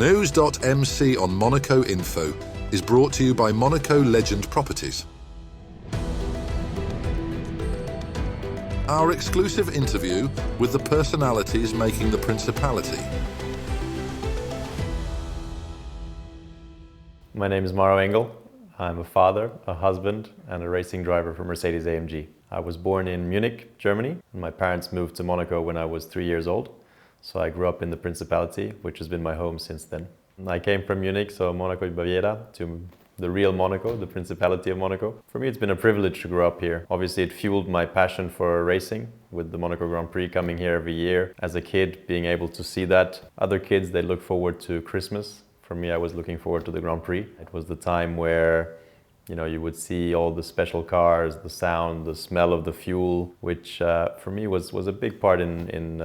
News.mc on Monaco Info is brought to you by Monaco Legend Properties. Our exclusive interview with the personalities making the Principality. My name is Maro Engel. I'm a father, a husband, and a racing driver for Mercedes AMG. I was born in Munich, Germany, and my parents moved to Monaco when I was 3 years old. So I grew up in the Principality, which has been my home since then. I came from Munich, so Monaco di Baviera, to the real Monaco, the Principality of Monaco. For me, it's been a privilege to grow up here. Obviously, it fueled my passion for racing, with the Monaco Grand Prix coming here every year. As a kid, being able to see that. Other kids, they look forward to Christmas. For me, I was looking forward to the Grand Prix. It was the time where, you would see all the special cars, the sound, the smell of the fuel, which for me was a big part in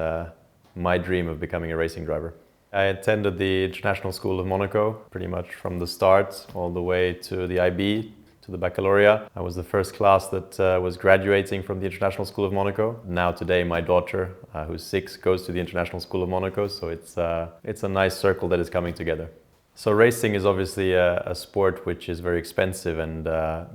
my dream of becoming a racing driver. I attended the International School of Monaco pretty much from the start all the way to the IB, to the baccalaureate. I was the first class that was graduating from the International School of Monaco. Now today my daughter, who's 6, goes to the International School of Monaco, so it's a nice circle that is coming together. So racing is obviously a sport which is very expensive, and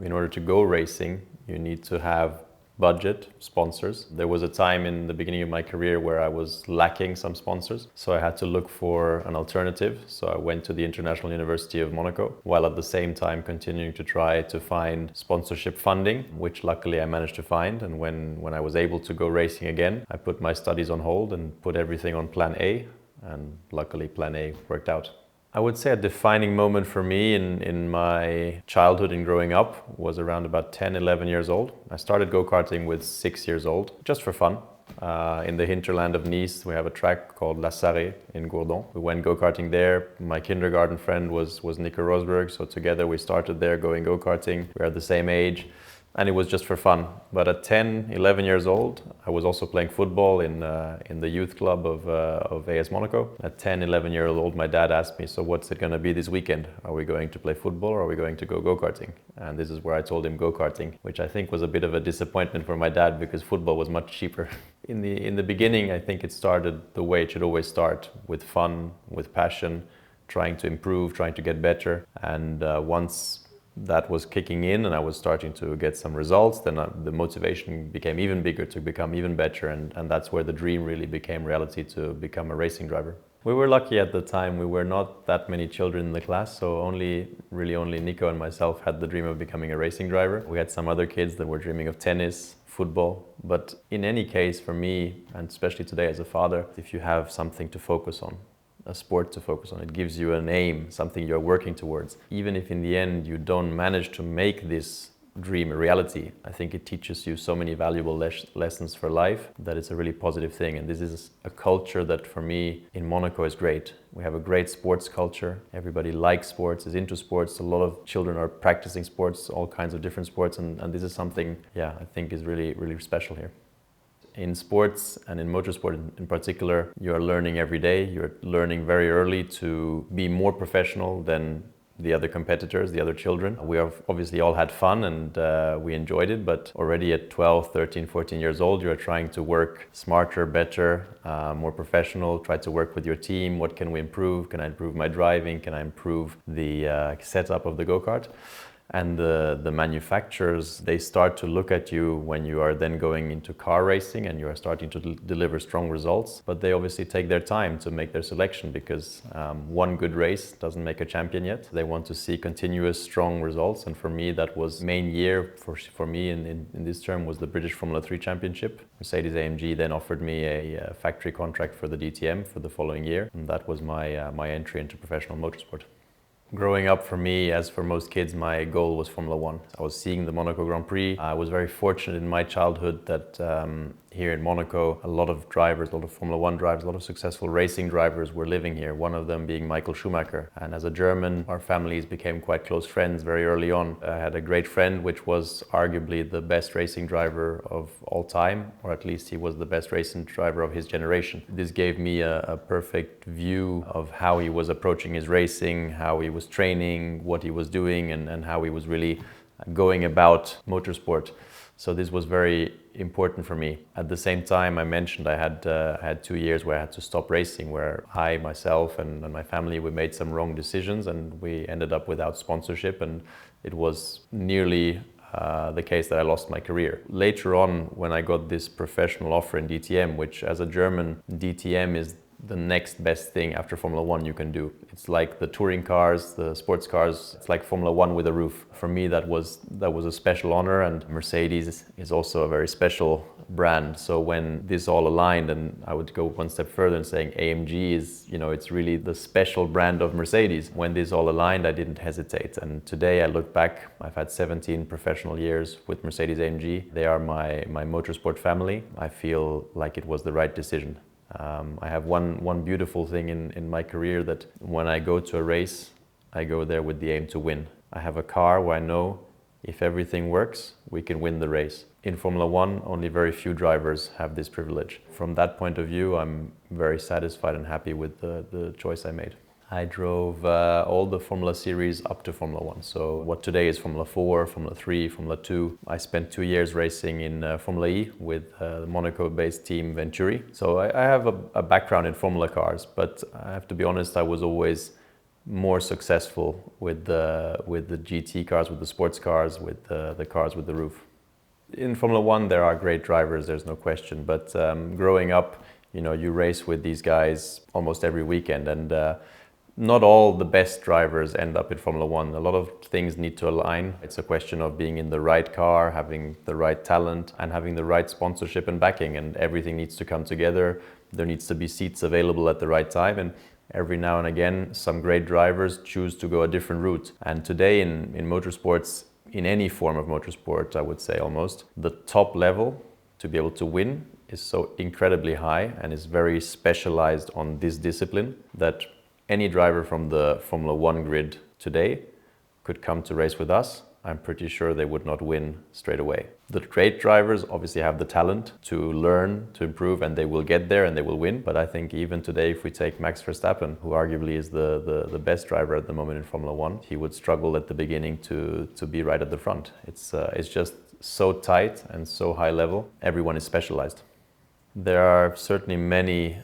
in order to go racing you need to have budget, sponsors. There was a time in the beginning of my career where I was lacking some sponsors, so I had to look for an alternative. So I went to the International University of Monaco, while at the same time continuing to try to find sponsorship funding, which luckily I managed to find. And when I was able to go racing again, I put my studies on hold and put everything on plan A, and luckily plan A worked out. I would say a defining moment for me in my childhood and growing up was around about 10, 11 years old. I started go-karting with 6 years old, just for fun. In the hinterland of Nice, we have a track called La Sarre in Gourdon. We went go-karting there. My kindergarten friend was Nico Rosberg, so together we started there going go-karting. We are the same age. And it was just for fun. But at 10, 11 years old, I was also playing football in the youth club of AS Monaco. At 10, 11 years old, my dad asked me, so what's it going to be this weekend? Are we going to play football or are we going to go go-karting? And this is where I told him go-karting, which I think was a bit of a disappointment for my dad because football was much cheaper. In the beginning, I think it started the way it should always start, with fun, with passion, trying to improve, trying to get better. And once that was kicking in and I was starting to get some results, then the motivation became even bigger to become even better, and that's where the dream really became reality, to become a racing driver. We were lucky at the time. We were not that many children in the class, so only Nico and myself had the dream of becoming a racing driver. We had some other kids that were dreaming of tennis, football, but in any case, for me, and especially today as a father, if you have something to focus on, a sport to focus on, it gives you an aim, something you're working towards. Even if in the end you don't manage to make this dream a reality, I think it teaches you so many valuable lessons for life that it's a really positive thing. And this is a culture that for me in Monaco is great. We have a great sports culture. Everybody likes sports, is into sports. A lot of children are practicing sports, all kinds of different sports, and this is something, I think is really, really special here. In sports and in motorsport in particular, you are learning every day. You're learning very early to be more professional than the other competitors, the other children. We have obviously all had fun and we enjoyed it, but already at 12, 13, 14 years old, you're trying to work smarter, better, more professional, try to work with your team. What can we improve? Can I improve my driving? Can I improve the setup of the go-kart? And the manufacturers, they start to look at you when you are then going into car racing and you are starting to deliver strong results. But they obviously take their time to make their selection because one good race doesn't make a champion yet. They want to see continuous strong results. And for me, that was main year for me in this term was the British Formula 3 Championship. Mercedes AMG then offered me a factory contract for the DTM for the following year. And that was my entry into professional motorsport. Growing up for me, as for most kids, my goal was Formula 1. I was seeing the Monaco Grand Prix. I was very fortunate in my childhood that here in Monaco, a lot of drivers, a lot of Formula 1 drivers, a lot of successful racing drivers were living here, one of them being Michael Schumacher. And as a German, our families became quite close friends very early on. I had a great friend, which was arguably the best racing driver of all time, or at least he was the best racing driver of his generation. This gave me a perfect view of how he was approaching his racing, how he was training, what he was doing, and how he was really going about motorsport. So this was very important for me. At the same time, I mentioned I had 2 years where I had to stop racing, where I, myself and my family, we made some wrong decisions and we ended up without sponsorship, and it was nearly the case that I lost my career. Later on, when I got this professional offer in DTM, which as a German, DTM is the next best thing after Formula One you can do. It's like the touring cars, the sports cars, it's like Formula One with a roof. For me, that was a special honor, and Mercedes is also a very special brand. So when this all aligned, and I would go one step further and saying AMG is, it's really the special brand of Mercedes. When this all aligned, I didn't hesitate. And today I look back, I've had 17 professional years with Mercedes AMG. They are my motorsport family. I feel like it was the right decision. I have one beautiful thing in my career, that when I go to a race, I go there with the aim to win. I have a car where I know if everything works, we can win the race. In Formula One, only very few drivers have this privilege. From that point of view, I'm very satisfied and happy with the choice I made. I drove all the Formula series up to Formula One. So what today is Formula 4, Formula 3, Formula 2. I spent 2 years racing in Formula E with the Monaco-based team Venturi. So I have a background in Formula cars, but I have to be honest, I was always more successful with the GT cars, with the sports cars, with the cars with the roof. In Formula One, there are great drivers, there's no question. But growing up, you race with these guys almost every weekend, and not all the best drivers end up in Formula One. A lot of things need to align. It's a question of being in the right car, having the right talent, and having the right sponsorship and backing, and everything needs to come together. There needs to be seats available at the right time, and every now and again, some great drivers choose to go a different route. And today in motorsports, in any form of motorsport, I would say almost, the top level to be able to win is so incredibly high and is very specialized on this discipline that any driver from the Formula One grid today could come to race with us. I'm pretty sure they would not win straight away. The great drivers obviously have the talent to learn, to improve, and they will get there and they will win. But I think even today, if we take Max Verstappen, who arguably is the best driver at the moment in Formula One, he would struggle at the beginning to be right at the front. It's just so tight and so high level. Everyone is specialized. There are certainly many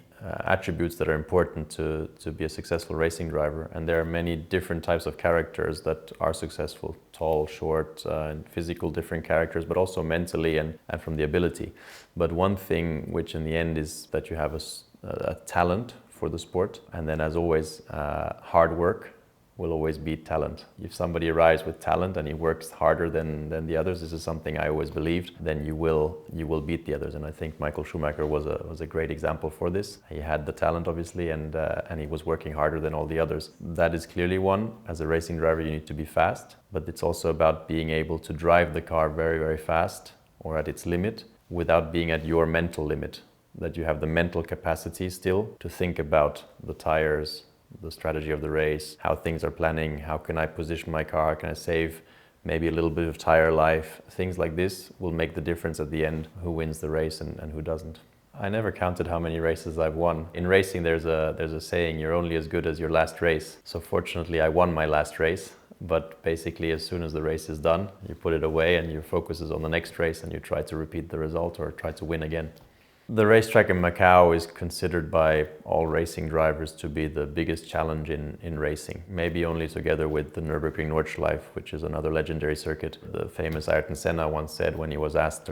attributes that are important to be a successful racing driver, and there are many different types of characters that are successful: tall, short, and physical different characters, but also mentally and from the ability. But one thing which in the end is that you have a talent for the sport, and then as always hard work will always beat talent. If somebody arrives with talent and he works harder than the others, this is something I always believed, then you will beat the others. And I think Michael Schumacher was a great example for this. He had the talent obviously, and he was working harder than all the others. That is clearly one. As a racing driver, you need to be fast, but it's also about being able to drive the car very, very fast or at its limit without being at your mental limit. That you have the mental capacity still to think about the tires, the strategy of the race, how things are planning, how can I position my car, can I save maybe a little bit of tire life. Things like this will make the difference at the end, who wins the race and who doesn't. I never counted how many races I've won. In racing there's a saying, you're only as good as your last race. So fortunately I won my last race, but basically as soon as the race is done, you put it away and your focus is on the next race and you try to repeat the result or try to win again. The racetrack in Macau is considered by all racing drivers to be the biggest challenge in racing. Maybe only together with the Nürburgring Nordschleife, which is another legendary circuit. The famous Ayrton Senna once said when he was asked,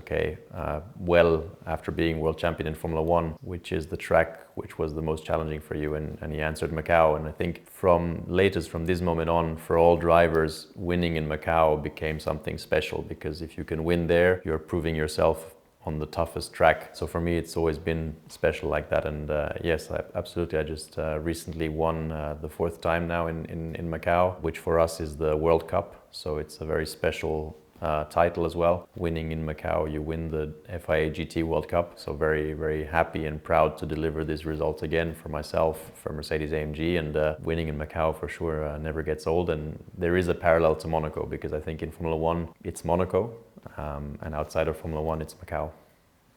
well, after being world champion in Formula One, which is the track which was the most challenging for you? And he answered Macau. And I think from this moment on, for all drivers, winning in Macau became something special, because if you can win there, you're proving yourself on the toughest track. So for me, it's always been special like that. And yes, absolutely. I just recently won the 4th time now in Macau, which for us is the World Cup. So it's a very special title as well. Winning in Macau, you win the FIA GT World Cup. So very, very happy and proud to deliver this result again for myself, for Mercedes AMG, and winning in Macau for sure never gets old. And there is a parallel to Monaco, because I think in Formula One, it's Monaco. And outside of Formula One, it's Macau.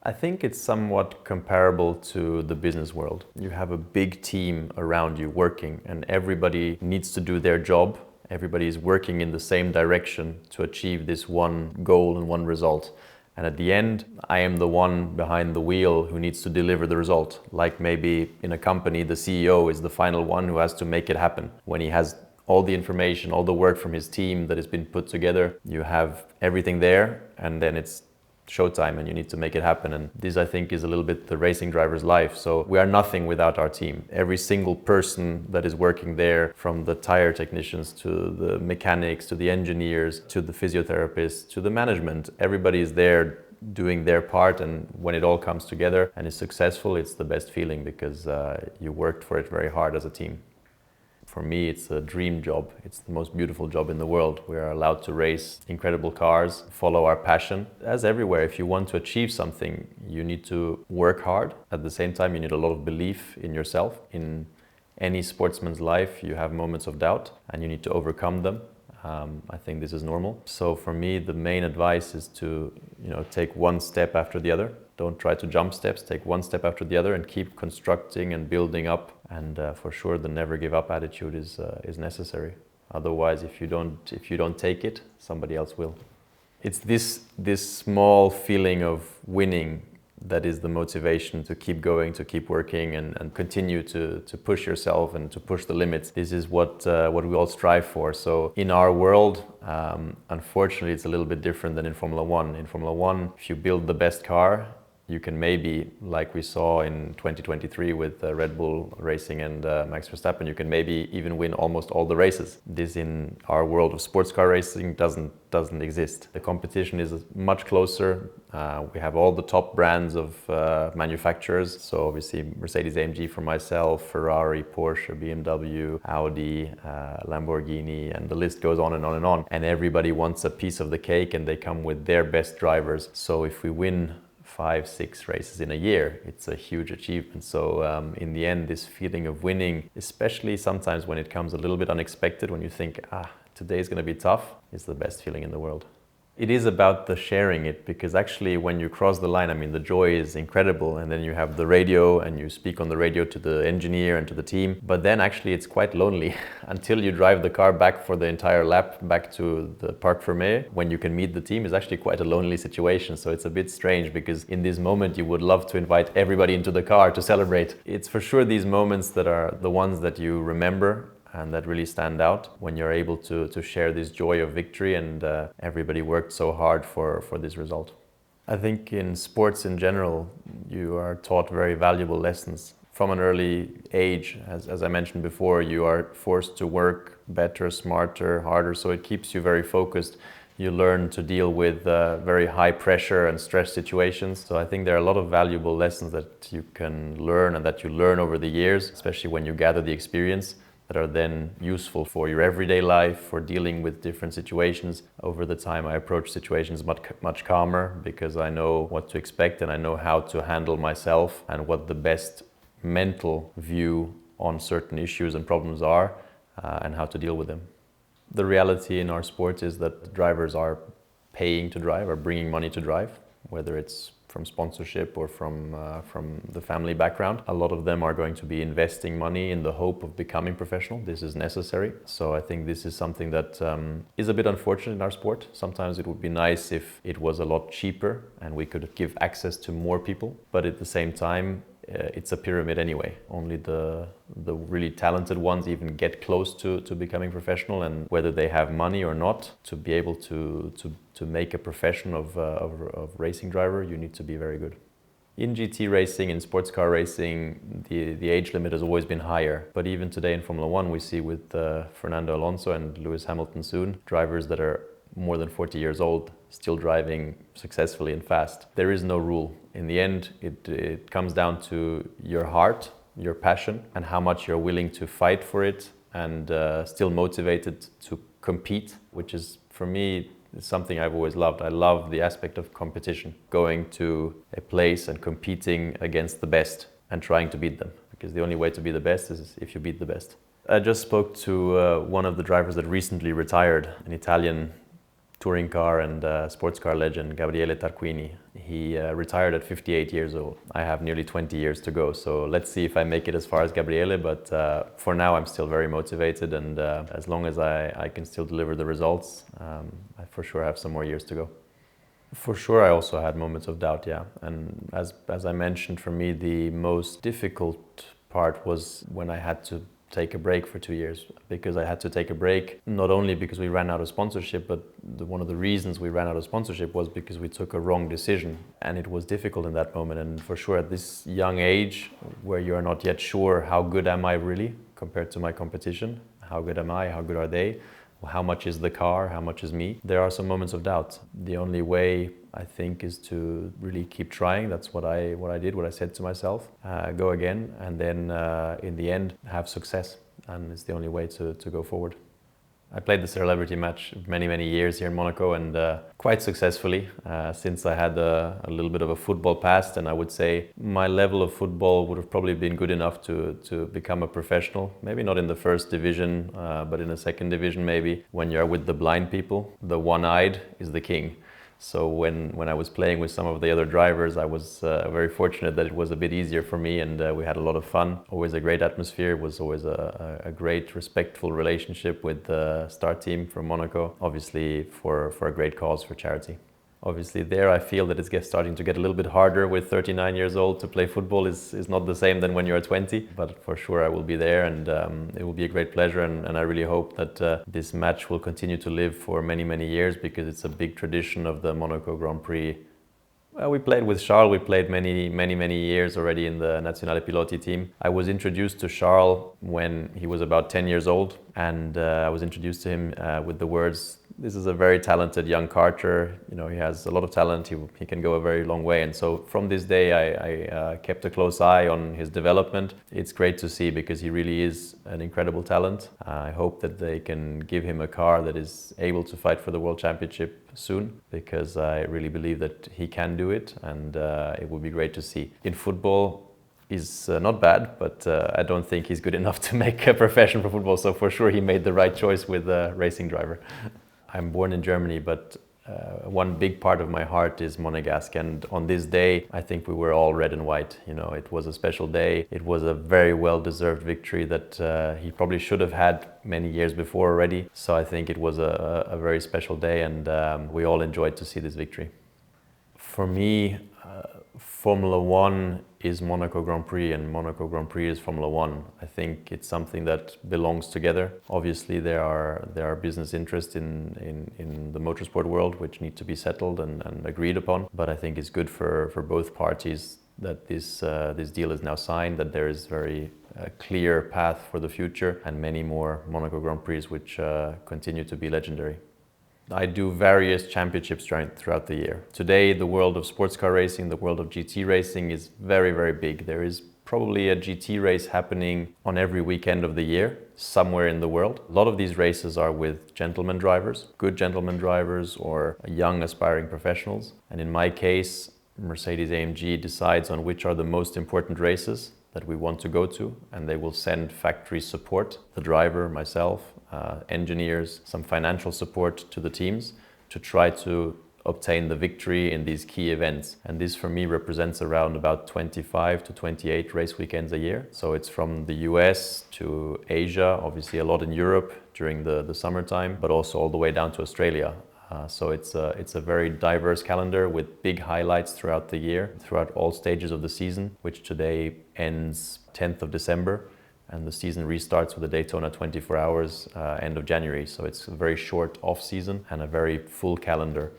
I think it's somewhat comparable to the business world. You have a big team around you working, and everybody needs to do their job. Everybody is working in the same direction to achieve this one goal and one result. And at the end, I am the one behind the wheel who needs to deliver the result. Like maybe in a company, the CEO is the final one who has to make it happen. When he has all the information, all the work from his team that has been put together, you have everything there, and then it's showtime and you need to make it happen. And this, I think, is a little bit the racing driver's life. So we are nothing without our team. Every single person that is working there, from the tire technicians to the mechanics to the engineers to the physiotherapists to the management, everybody is there doing their part, and when it all comes together and is successful, it's the best feeling because you worked for it very hard as a team. For me, it's a dream job. It's the most beautiful job in the world. We are allowed to race incredible cars, follow our passion. As everywhere, if you want to achieve something, you need to work hard. At the same time, you need a lot of belief in yourself. In any sportsman's life, you have moments of doubt and you need to overcome them. I think this is normal. So for me, the main advice is to, take one step after the other. Don't try to jump steps, take one step after the other and keep constructing and building up. And for sure, the never give up attitude is necessary. Otherwise, if you don't take it, somebody else will. It's this small feeling of winning that is the motivation to keep going, to keep working and continue to push yourself and to push the limits. This is what we all strive for. So in our world, unfortunately, it's a little bit different than in Formula One. In Formula One, if you build the best car, you can maybe, like we saw in 2023 with Red Bull Racing and Max Verstappen, you can maybe even win almost all the races. This in our world of sports car racing doesn't exist. The competition is much closer. We have all the top brands of manufacturers. So obviously Mercedes AMG for myself, Ferrari, Porsche, BMW, Audi, Lamborghini, and the list goes on and on and on. And everybody wants a piece of the cake and they come with their best drivers. So if we win 5-6 races in a year, it's a huge achievement. So in the end, this feeling of winning, especially sometimes when it comes a little bit unexpected, when you think, today's going to be tough, is the best feeling in the world. It is about the sharing it, because actually when you cross the line, the joy is incredible, and then you have the radio and you speak on the radio to the engineer and to the team, but then actually it's quite lonely until you drive the car back for the entire lap back to the Parc Fermé. When you can meet the team, is actually quite a lonely situation. So it's a bit strange, because in this moment you would love to invite everybody into the car to celebrate. It's for sure these moments that are the ones that you remember and that really stand out, when you're able to share this joy of victory and everybody worked so hard for this result. I think in sports in general, you are taught very valuable lessons. From an early age, as I mentioned before, you are forced to work better, smarter, harder, so it keeps you very focused. You learn to deal with very high pressure and stress situations. So I think there are a lot of valuable lessons that you can learn and that you learn over the years, especially when you gather the experience, that are then useful for your everyday life, for dealing with different situations. Over the time, I approach situations much calmer, because I know what to expect and I know how to handle myself and what the best mental view on certain issues and problems are, and how to deal with them. The reality in our sport is that drivers are paying to drive, are bringing money to drive, whether it's from sponsorship or from the family background. A lot of them are going to be investing money in the hope of becoming professional. This is necessary. So I think this is something that is a bit unfortunate in our sport. Sometimes it would be nice if it was a lot cheaper and we could give access to more people. But at the same time, it's a pyramid anyway. Only the really talented ones even get close to becoming professional, and whether they have money or not, to be able to make a profession of racing driver, you need to be very good. In GT racing, in sports car racing, the age limit has always been higher. But even today in Formula One, we see with Fernando Alonso and Lewis Hamilton soon, drivers that are more than 40 years old, still driving successfully and fast. There is no rule. In the end, it comes down to your heart, your passion, and how much you're willing to fight for it, and still motivated to compete, which is, for me, something I've always loved. I love the aspect of competition, going to a place and competing against the best and trying to beat them, because the only way to be the best is if you beat the best. I just spoke to one of the drivers that recently retired, an Italian touring car and sports car legend, Gabriele Tarquini. He retired at 58 years old. I have nearly 20 years to go, so let's see if I make it as far as Gabriele, but for now I'm still very motivated, and as long as I can still deliver the results, I for sure have some more years to go. For sure, I also had moments of doubt, yeah. And as I mentioned, for me, the most difficult part was when I had to take a break for 2 years, because I had to take a break not only because we ran out of sponsorship, but one of the reasons we ran out of sponsorship was because we took a wrong decision, and it was difficult in that moment. And for sure, at this young age where you are not yet sure how good am I really compared to my competition, how good am I, how good are they, how much is the car, how much is me, there are some moments of doubt. The only way, I think, is to really keep trying. That's what I did, what I said to myself. Go again, and then in the end have success, and it's the only way to go forward. I played the celebrity match many years here in Monaco, and quite successfully, since I had a little bit of a football past. And I would say my level of football would have probably been good enough to become a professional. Maybe not in the first division, but in the second division maybe. When you're with the blind people, the one-eyed is the king. So when I was playing with some of the other drivers, I was very fortunate that it was a bit easier for me, and we had a lot of fun. Always a great atmosphere. It was always a great, respectful relationship with the start team from Monaco, obviously for a great cause, for charity. Obviously there I feel that it's starting to get a little bit harder with 39 years old. To play football is not the same than when you're 20, but for sure I will be there, and it will be a great pleasure, and I really hope that this match will continue to live for many years, because it's a big tradition of the Monaco Grand Prix. Well, we played with Charles, we played many years already in the Nazionale Piloti team. I was introduced to Charles when he was about 10 years old, and I was introduced to him with the words, "This is a very talented young karter, you know, he has a lot of talent, he can go a very long way." And so from this day I kept a close eye on his development. It's great to see, because he really is an incredible talent. I hope that they can give him a car that is able to fight for the World Championship soon, because I really believe that he can do it, and it would be great to see. In football, he's not bad, but I don't think he's good enough to make a profession for football, so for sure he made the right choice with a racing driver. I'm born in Germany, but one big part of my heart is Monegasque, and on this day I think we were all red and white. You know, it was a special day. It was a very well-deserved victory that he probably should have had many years before already. So I think it was a very special day, and we all enjoyed to see this victory. For me, Formula One is Monaco Grand Prix, and Monaco Grand Prix is Formula One. I think it's something that belongs together. Obviously, there are business interests in the motorsport world which need to be settled and agreed upon. But I think it's good for both parties that this deal is now signed, that there is very clear path for the future, and many more Monaco Grand Prix which continue to be legendary. I do various championships throughout the year. Today, the world of sports car racing, the world of GT racing is very big. There is probably a GT race happening on every weekend of the year, somewhere in the world. A lot of these races are with gentlemen drivers, good gentlemen drivers, or young aspiring professionals. And in my case, Mercedes AMG decides on which are the most important races that we want to go to, and they will send factory support, the driver, myself, engineers, some financial support to the teams to try to obtain the victory in these key events. And this for me represents around about 25 to 28 race weekends a year. So it's from the US to Asia, obviously a lot in Europe during the summertime, but also all the way down to Australia. So it's a very diverse calendar with big highlights throughout the year, throughout all stages of the season, which today ends 10th of December. And the season restarts with the Daytona 24 hours end of January. So it's a very short off season and a very full calendar.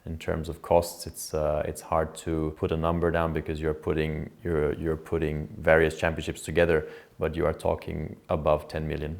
In terms of costs, it's hard to put a number down, because you're putting various championships together, but you are talking above 10 million.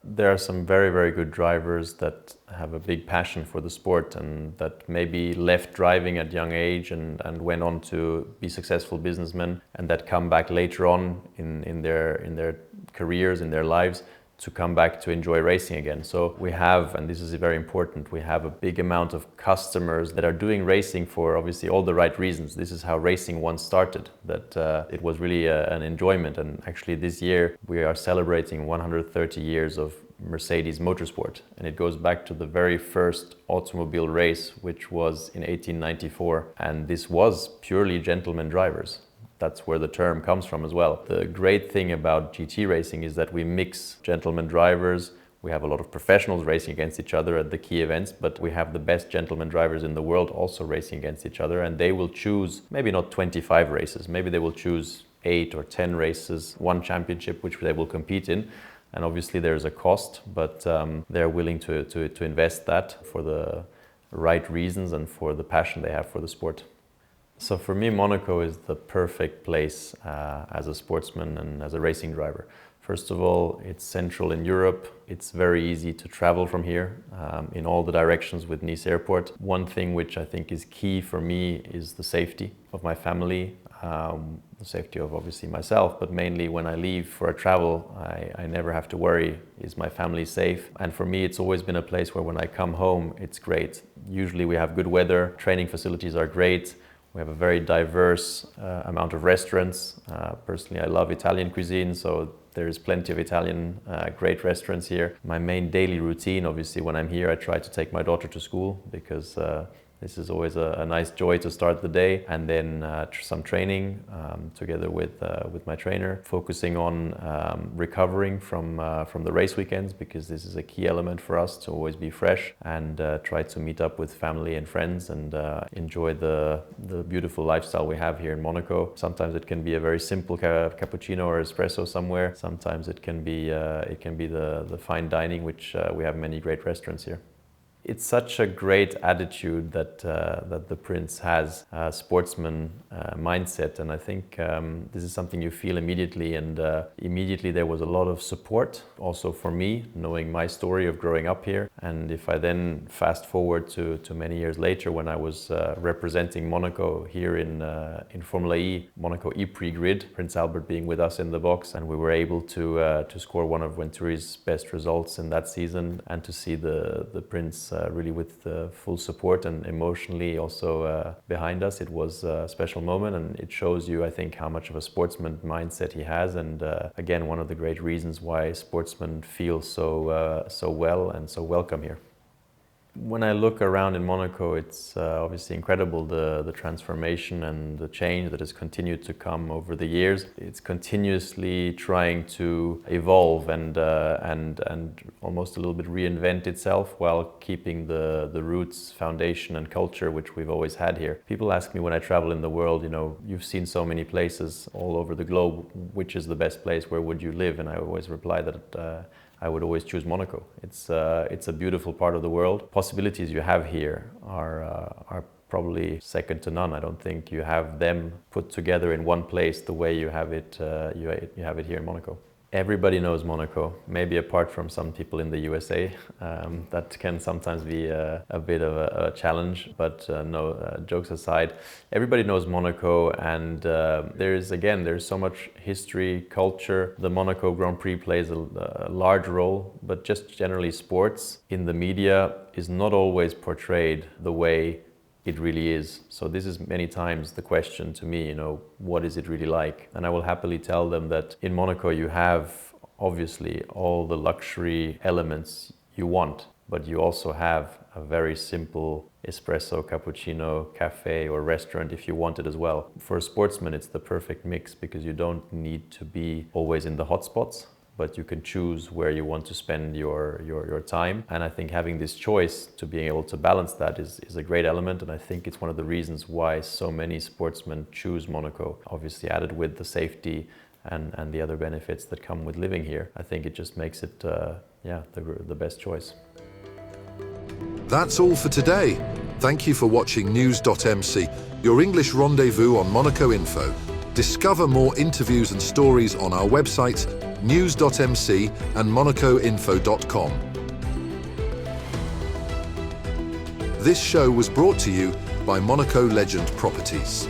There are some very good drivers that have a big passion for the sport, and that maybe left driving at young age and went on to be successful businessmen, and that come back later on in their careers, in their lives, to come back to enjoy racing again. So we have, and this is very important, we have a big amount of customers that are doing racing for obviously all the right reasons. This is how racing once started, that it was really an enjoyment. And actually this year we are celebrating 130 years of Mercedes motorsport, and it goes back to the very first automobile race, which was in 1894, and this was purely gentlemen drivers. That's where the term comes from as well. The great thing about GT racing is that we mix gentlemen drivers We have a lot of professionals racing against each other at the key events, but we have the best gentleman drivers in the world also racing against each other, and they will choose maybe not 25 races, maybe they will choose 8 or 10 races, one championship which they will compete in. And obviously there's a cost, but they're willing to invest that for the right reasons and for the passion they have for the sport. So for me, Monaco is the perfect place as a sportsman and as a racing driver. First of all, it's central in Europe. It's very easy to travel from here in all the directions with Nice Airport. One thing which I think is key for me is the safety of my family, the safety of obviously myself, but mainly when I leave for a travel, I never have to worry, is my family safe? And for me, it's always been a place where when I come home, it's great. Usually we have good weather, training facilities are great. We have a very diverse amount of restaurants. Personally, I love Italian cuisine, so there's plenty of Italian great restaurants here. My main daily routine, obviously, when I'm here, I try to take my daughter to school because this is always a nice joy to start the day, and then some training together with my trainer, focusing on recovering from the race weekends, because this is a key element for us to always be fresh, and try to meet up with family and friends and enjoy the beautiful lifestyle we have here in Monaco. Sometimes it can be a very simple cappuccino or espresso somewhere. Sometimes it can be the fine dining, which we have many great restaurants here. It's such a great attitude that the Prince has, a sportsman mindset, and I think this is something you feel immediately, and immediately there was a lot of support also for me, knowing my story of growing up here. And if I then fast forward to many years later, when I was representing Monaco here in Formula E, Monaco E-Prix grid, Prince Albert being with us in the box, and we were able to score one of Venturi's best results in that season, and to see the Prince really with full support and emotionally also behind us. It was a special moment, and it shows you, I think, how much of a sportsman mindset he has, and again, one of the great reasons why sportsmen feel so well and so welcome here. When I look around in Monaco, it's obviously incredible, the transformation and the change that has continued to come over the years. It's continuously trying to evolve and almost a little bit reinvent itself while keeping the roots, foundation and culture which we've always had here. People ask me when I travel in the world, you know, you've seen so many places all over the globe, which is the best place, where would you live? And I always reply that I would always choose Monaco. It's a beautiful part of the world. Possibilities you have here are probably second to none. I don't think you have them put together in one place the way you have it here in Monaco. Everybody knows Monaco, maybe apart from some people in the USA. That can sometimes be a bit of a challenge, but no, jokes aside, everybody knows Monaco, and there's so much history, culture. The Monaco Grand Prix plays a large role, but just generally sports in the media is not always portrayed the way it really is. So this is many times the question to me, you know, what is it really like? And I will happily tell them that in Monaco you have obviously all the luxury elements you want, but you also have a very simple espresso, cappuccino, cafe or restaurant if you want it as well. For a sportsman, it's the perfect mix, because you don't need to be always in the hotspots, but you can choose where you want to spend your time. And I think having this choice to being able to balance that is a great element, and I think it's one of the reasons why so many sportsmen choose Monaco. Obviously added with the safety and the other benefits that come with living here, I think it just makes it the best choice. That's all for today. Thank you for watching News.mc, your English rendezvous on Monaco Info. Discover more interviews and stories on our websites, news.mc and monacoinfo.com. This show was brought to you by Monaco Legend Properties.